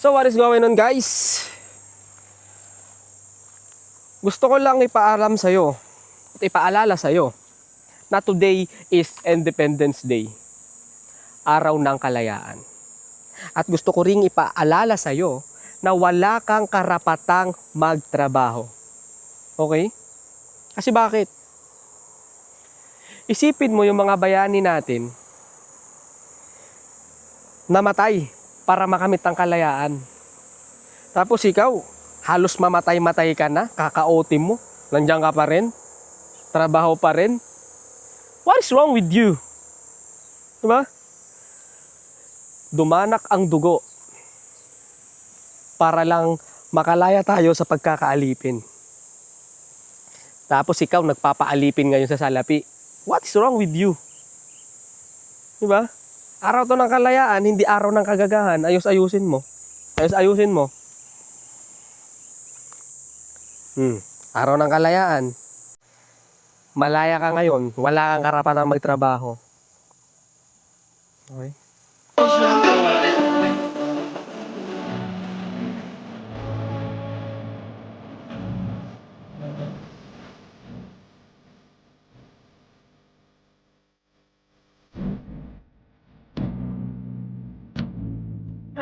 So what is going on, guys? Gusto ko lang ipaalam sa'yo at ipaalala sa'yo na today is Independence Day, araw ng kalayaan. At gusto ko ring ipaalala sa'yo na wala kang karapatang magtrabaho. Okay? Kasi bakit? Isipin mo yung mga bayani natin namatay para makamit ang kalayaan. Tapos ikaw, halos mamatay-matay ka na, kaka-OT mo, nandiyan ka pa rin, trabaho pa rin. What is wrong with you? Diba? Dumanak ang dugo para lang makalaya tayo sa pagkakaalipin. Tapos ikaw nagpapaalipin ngayon sa salapi. What is wrong with you? Diba? Araw to ng kalayaan, hindi araw ng kagagahan. Ayos-ayusin mo. Ayos-ayusin mo. Araw ng kalayaan. Malaya ka ngayon, wala kang karapatang magtrabaho. Okay?